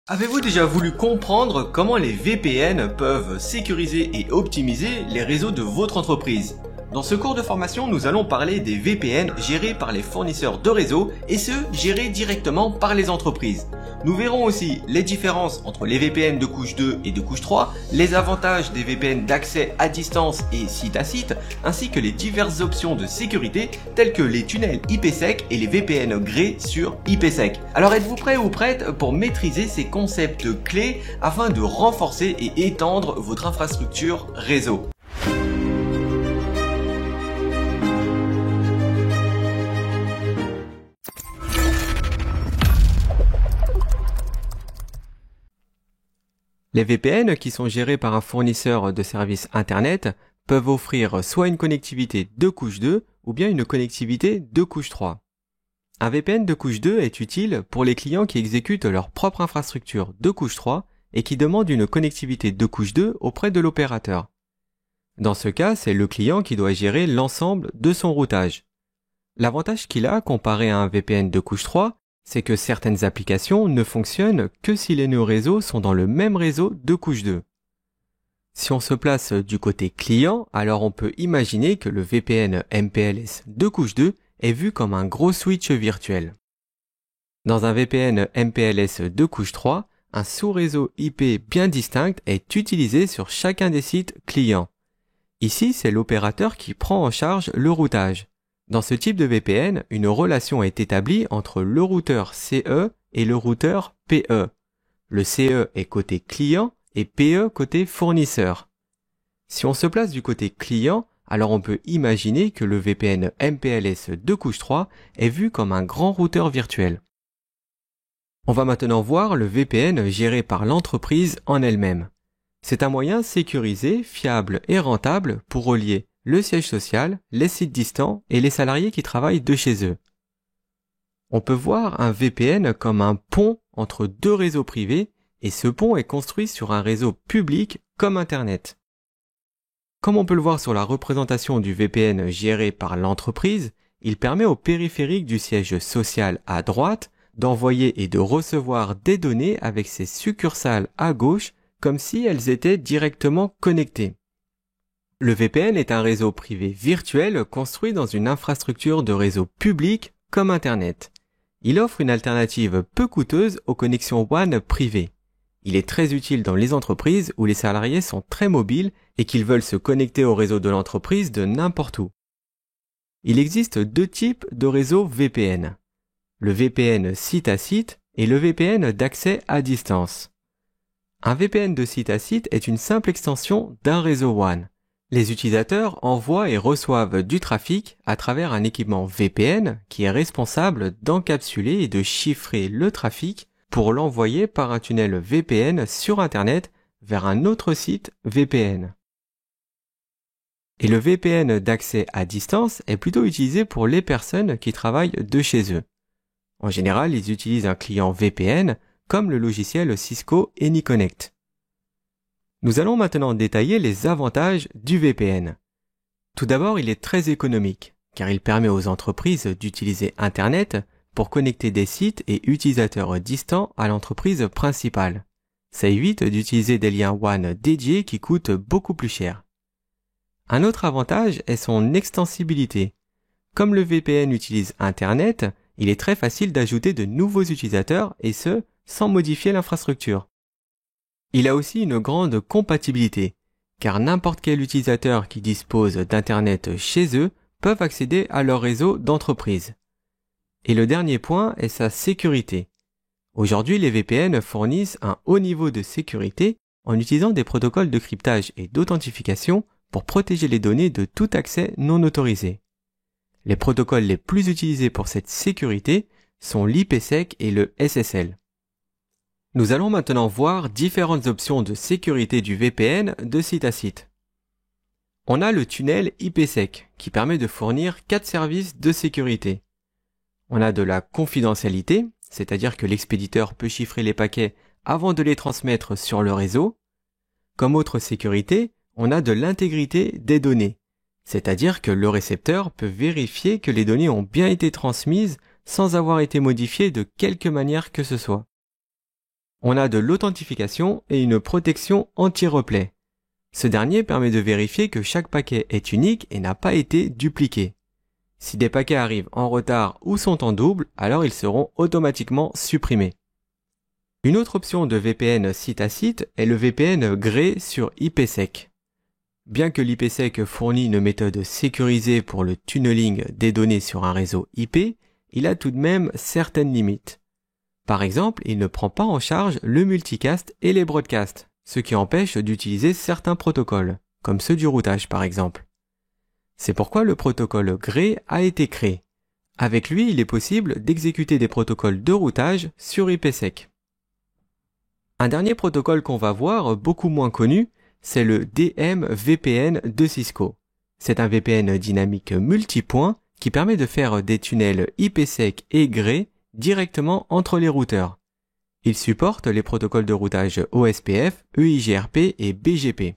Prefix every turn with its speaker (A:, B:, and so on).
A: Avez-vous déjà voulu comprendre comment les VPN peuvent sécuriser et optimiser les réseaux de votre entreprise? Dans ce cours de formation, nous allons parler des VPN gérés par les fournisseurs de réseaux et ceux gérés directement par les entreprises. Nous verrons aussi les différences entre les VPN de couche 2 et de couche 3, les avantages des VPN d'accès à distance et site à site, ainsi que les diverses options de sécurité telles que les tunnels IPsec et les VPN grés sur IPsec. Alors êtes-vous prêt ou prête pour maîtriser ces concepts clés afin de renforcer et étendre votre infrastructure réseau? Les VPN qui sont gérés par un fournisseur de services Internet peuvent offrir soit une connectivité de couche 2 ou bien une connectivité de couche 3. Un VPN de couche 2 est utile pour les clients qui exécutent leur propre infrastructure de couche 3 et qui demandent une connectivité de couche 2 auprès de l'opérateur. Dans ce cas, c'est le client qui doit gérer l'ensemble de son routage. L'avantage qu'il a comparé à un VPN de couche 3, c'est que certaines applications ne fonctionnent que si les nœuds réseau sont dans le même réseau de couche 2. Si on se place du côté client, alors on peut imaginer que le VPN MPLS de couche 2 est vu comme un gros switch virtuel. Dans un VPN MPLS de couche 3, un sous-réseau IP bien distinct est utilisé sur chacun des sites clients. Ici, c'est l'opérateur qui prend en charge le routage. Dans ce type de VPN, une relation est établie entre le routeur CE et le routeur PE. Le CE est côté client et PE côté fournisseur. Si on se place du côté client, alors on peut imaginer que le VPN MPLS de couche 3 est vu comme un grand routeur virtuel. On va maintenant voir le VPN géré par l'entreprise en elle-même. C'est un moyen sécurisé, fiable et rentable pour relier le siège social, les sites distants et les salariés qui travaillent de chez eux. On peut voir un VPN comme un pont entre deux réseaux privés et ce pont est construit sur un réseau public comme Internet. Comme on peut le voir sur la représentation du VPN géré par l'entreprise, il permet au périphérique du siège social à droite d'envoyer et de recevoir des données avec ses succursales à gauche comme si elles étaient directement connectées. Le VPN est un réseau privé virtuel construit dans une infrastructure de réseau public comme Internet. Il offre une alternative peu coûteuse aux connexions WAN privées. Il est très utile dans les entreprises où les salariés sont très mobiles et qu'ils veulent se connecter au réseau de l'entreprise de n'importe où. Il existe deux types de réseaux VPN. Le VPN site à site et le VPN d'accès à distance. Un VPN de site à site est une simple extension d'un réseau WAN. Les utilisateurs envoient et reçoivent du trafic à travers un équipement VPN qui est responsable d'encapsuler et de chiffrer le trafic pour l'envoyer par un tunnel VPN sur Internet vers un autre site VPN. Et le VPN d'accès à distance est plutôt utilisé pour les personnes qui travaillent de chez eux. En général, ils utilisent un client VPN comme le logiciel Cisco AnyConnect. Nous allons maintenant détailler les avantages du VPN. Tout d'abord, il est très économique, car il permet aux entreprises d'utiliser Internet pour connecter des sites et utilisateurs distants à l'entreprise principale. Ça évite d'utiliser des liens WAN dédiés qui coûtent beaucoup plus cher. Un autre avantage est son extensibilité. Comme le VPN utilise Internet, il est très facile d'ajouter de nouveaux utilisateurs et ce, sans modifier l'infrastructure. Il a aussi une grande compatibilité, car n'importe quel utilisateur qui dispose d'Internet chez eux peuvent accéder à leur réseau d'entreprise. Et le dernier point est sa sécurité. Aujourd'hui, les VPN fournissent un haut niveau de sécurité en utilisant des protocoles de cryptage et d'authentification pour protéger les données de tout accès non autorisé. Les protocoles les plus utilisés pour cette sécurité sont l'IPsec et le SSL. Nous allons maintenant voir différentes options de sécurité du VPN de site à site. On a le tunnel IPsec qui permet de fournir 4 services de sécurité. On a de la confidentialité, c'est-à-dire que l'expéditeur peut chiffrer les paquets avant de les transmettre sur le réseau. Comme autre sécurité, on a de l'intégrité des données, c'est-à-dire que le récepteur peut vérifier que les données ont bien été transmises sans avoir été modifiées de quelque manière que ce soit. On a de l'authentification et une protection anti-replay. Ce dernier permet de vérifier que chaque paquet est unique et n'a pas été dupliqué. Si des paquets arrivent en retard ou sont en double, alors ils seront automatiquement supprimés. Une autre option de VPN site à site est le VPN Grey sur IPsec. Bien que l'IPsec fournit une méthode sécurisée pour le tunneling des données sur un réseau IP, il a tout de même certaines limites. Par exemple, il ne prend pas en charge le multicast et les broadcasts, ce qui empêche d'utiliser certains protocoles, comme ceux du routage par exemple. C'est pourquoi le protocole Grey a été créé. Avec lui, il est possible d'exécuter des protocoles de routage sur IPsec. Un dernier protocole qu'on va voir, beaucoup moins connu, c'est le DMVPN de Cisco. C'est un VPN dynamique multipoint qui permet de faire des tunnels IPsec et Grey directement entre les routeurs. Il supporte les protocoles de routage OSPF, EIGRP et BGP.